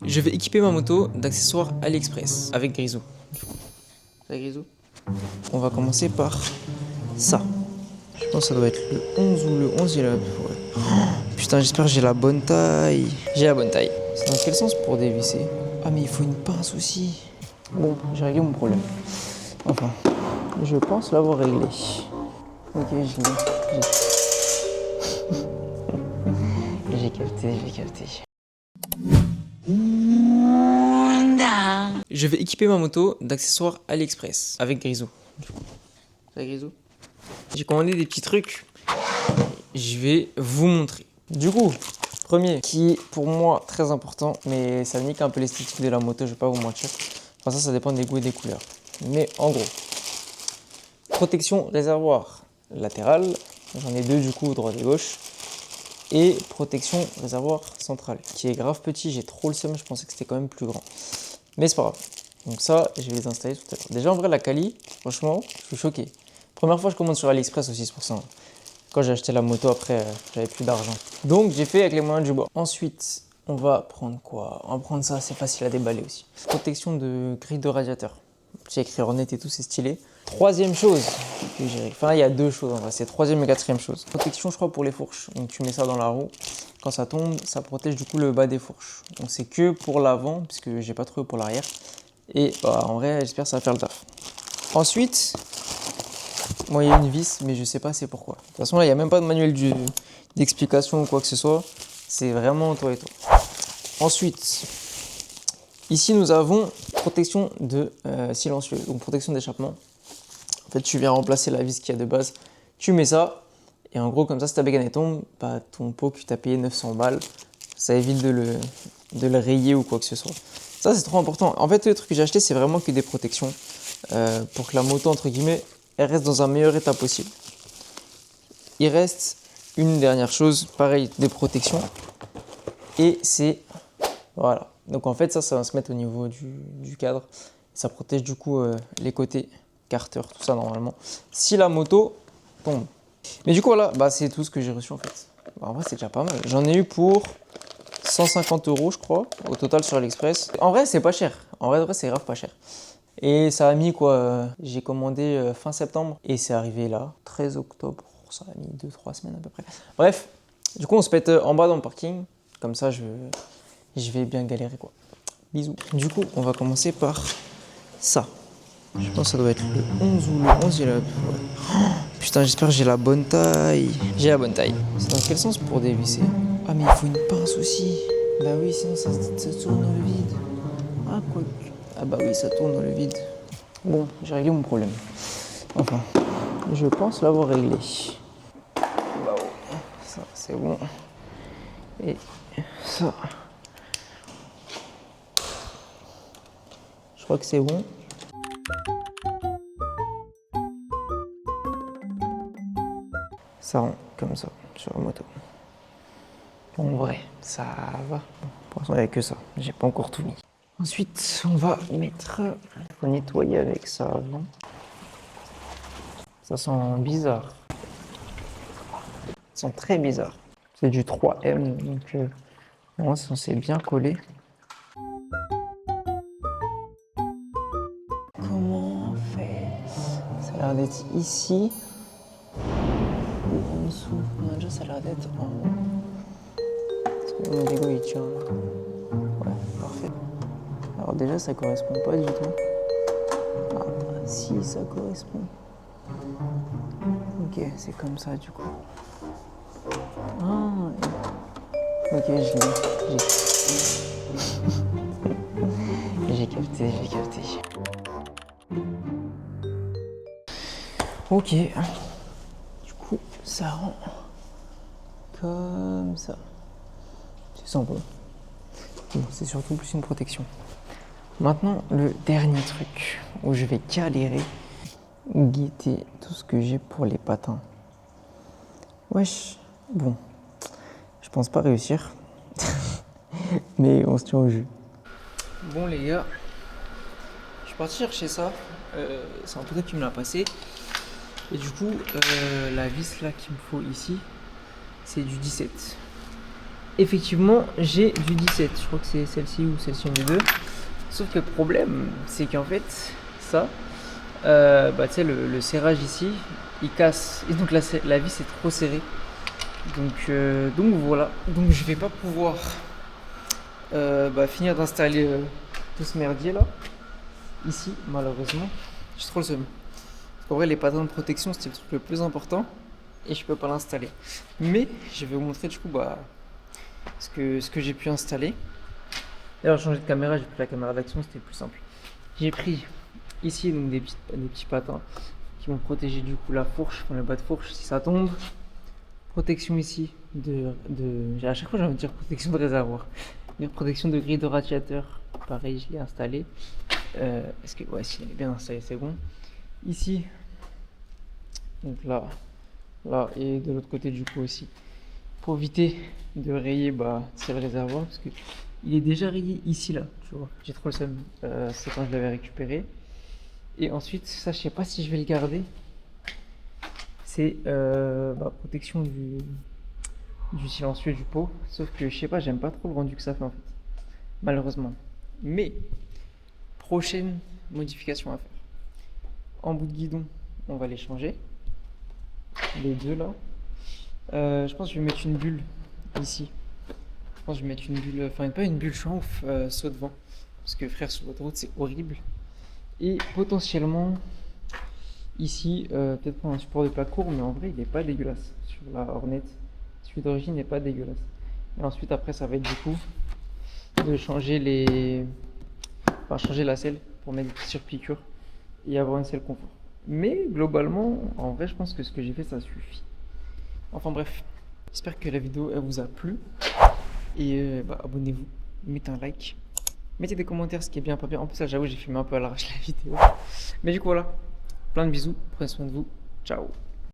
Je vais équiper ma moto d'accessoires AliExpress avec Grisou. Avec Grisou. On va commencer par ça. Je pense que ça doit être le 11 ou le 11, il a... Ouais. Oh, putain, j'espère que j'ai la bonne taille. J'ai la bonne taille. C'est dans quel sens pour dévisser? Ah, mais il faut une pince aussi. Bon, j'ai réglé mon problème. Enfin, je pense l'avoir réglé. Ok, je l'ai. J'ai capté. Je vais équiper ma moto d'accessoires AliExpress avec Grisou. Avec Grisou. J'ai commandé des petits trucs. Je vais vous montrer. Du coup, premier, qui est pour moi très important, mais ça nique un peu l'esthétique de la moto, je vais pas vous mentir. Enfin, ça dépend des goûts et des couleurs. Mais en gros, protection réservoir latéral. J'en ai deux du coup, droite et gauche. Et protection réservoir central, qui est grave petit. J'ai trop le seum, je pensais que c'était quand même plus grand. Mais c'est pas grave. Donc ça, je vais les installer tout à l'heure. Déjà en vrai, la quali, franchement, je suis choqué. Première fois que je commande sur AliExpress aussi, c'est pour ça. Quand j'ai acheté la moto, après, j'avais plus d'argent. Donc j'ai fait avec les moyens du bord. Ensuite, on va prendre quoi? On va prendre ça, c'est facile à déballer aussi. Protection de grille de radiateur. J'ai écrit Hornet et tout, c'est stylé. Troisième chose que j'ai... Enfin, il y a deux choses en vrai, c'est troisième et quatrième chose. Protection, je crois, pour les fourches. Donc tu mets ça dans la roue. Quand ça tombe, ça protège du coup le bas des fourches. Donc c'est que pour l'avant, puisque j'ai pas trouvé pour l'arrière. Et bah, en vrai, j'espère que ça va faire le taf. Ensuite, moi, il y a une vis, mais je sais pas c'est pourquoi. De toute façon, là, il n'y a même pas de manuel d'explication ou quoi que ce soit. C'est vraiment toi et toi. Ensuite, ici, nous avons protection de silencieux, donc protection d'échappement. En fait, tu viens remplacer la vis qu'il y a de base. Tu mets ça, et en gros, comme ça, si ta bégane tombe, bah, ton pot que tu as payé 900 balles, ça évite de le rayer ou quoi que ce soit. Ça, c'est trop important. En fait, le truc que j'ai acheté, c'est vraiment que des protections pour que la moto, entre guillemets, elle reste dans un meilleur état possible. Il reste une dernière chose, pareil, des protections. Et c'est... Voilà. Donc en fait, ça va se mettre au niveau du cadre. Ça protège du coup les côtés carter, tout ça normalement. Si la moto tombe. Mais du coup, voilà, bah, c'est tout ce que j'ai reçu en fait. Bah, en vrai, c'est déjà pas mal. J'en ai eu pour 150 €, je crois, au total sur AliExpress. En vrai, c'est pas cher. En vrai, c'est grave pas cher. Et ça a mis quoi, j'ai commandé fin septembre et c'est arrivé là, 13 octobre. Ça a mis 2-3 semaines à peu près. Bref, du coup, on se pète en bas dans le parking. Comme ça, je vais bien galérer quoi. Bisous. Du coup, on va commencer par ça. Je pense que ça doit être le 11 ou le 11, il a... Ouais. Oh, putain, j'espère que j'ai la bonne taille. J'ai la bonne taille. C'est dans quel sens pour dévisser? Ah, mais il faut une pince aussi. Bah oui, sinon ça tourne dans le vide. Ah, quoi. Ah bah oui, ça tourne dans le vide. Bon, j'ai réglé mon problème. Enfin, je pense l'avoir réglé. Bah ouais, ça c'est bon. Et ça... Je crois que c'est bon. Ça rend comme ça sur la moto. En vrai, ça va. Pour l'instant, il n'y a que ça. J'ai pas encore tout mis. Ensuite, on va mettre... Il faut nettoyer avec ça avant. Ça sent bizarre. Ça sent très bizarre. C'est du 3M, donc normalement, c'est censé bien coller. Comment on fait? Ça a l'air d'être ici. Ou en dessous. Non, déjà, ça a l'air d'être en haut. Parce que mon dégo, il tient. Ouais, parfait. Alors déjà, ça correspond pas du tout. Ah, si, ça correspond. Ok, c'est comme ça, du coup. Ah, ok, je l'ai. J'ai capté. Ok. Du coup, ça rend comme ça. C'est sympa. Bon, c'est surtout plus une protection. Maintenant, le dernier truc où je vais galérer, guetter tout ce que j'ai pour les patins. Wesh, bon, je pense pas réussir, mais on se tient au jus. Bon les gars, je suis parti chercher ça, c'est un pote qui me l'a passé. Et du coup, la vis là qu'il me faut ici, c'est du 17. effectivement, j'ai du 17. Je crois que c'est celle-ci ou celle-ci, une des deux. Sauf que le problème, c'est qu'en fait, ça, bah, tu sais, le serrage ici, il casse. Et donc la vis est trop serrée. Donc voilà. Donc je vais pas pouvoir bah, finir d'installer tout ce merdier là. Ici, malheureusement. J'ai trop le seum. Parce qu'en vrai, les patins de protection, c'était le truc le plus important. Et je peux pas l'installer. Mais je vais vous montrer du coup bah, ce que j'ai pu installer. D'ailleurs, j'ai changé de caméra, j'ai pris la caméra d'action, c'était plus simple. J'ai pris ici donc des petits patins qui vont protéger du coup la fourche, enfin, le bas de fourche si ça tombe. Protection ici à chaque fois j'ai envie de dire protection de réservoir. Une protection de grille de radiateur. Pareil, je l'ai installé. Est-ce que ouais, s'il est bien installé, c'est bon. Ici, donc là et de l'autre côté du coup aussi. Pour éviter de rayer bah, c'est le réservoir parce que il est déjà rayé ici là, tu vois. J'ai trop le seum. C'est quand je l'avais récupéré. Et ensuite, ça je sais pas si je vais le garder. C'est bah, protection du silencieux du pot. Sauf que je sais pas, j'aime pas trop le rendu que ça fait en fait. Malheureusement. Mais prochaine modification à faire. En bout de guidon, on va les changer. Les deux là. Je pense que je vais mettre une bulle ici. Je pense que je vais mettre une bulle, enfin pas une bulle, je suis en ouf, saut de vent. Parce que frère, sur votre route, c'est horrible. Et potentiellement, ici, peut-être prendre un support de plat court, mais en vrai, il n'est pas dégueulasse. Sur la Hornet, celui d'origine n'est pas dégueulasse. Et ensuite, après, ça va être du coup de changer changer la selle pour mettre des petites surpiqûres et avoir une selle confort. Mais globalement, en vrai, je pense que ce que j'ai fait, ça suffit. Enfin bref, j'espère que la vidéo elle vous a plu. Et bah, abonnez-vous, mettez un like, mettez des commentaires ce qui est bien, pas bien. En plus, là, j'avoue, j'ai filmé un peu à l'arrache la vidéo. Mais du coup, voilà, plein de bisous, prenez soin de vous, ciao.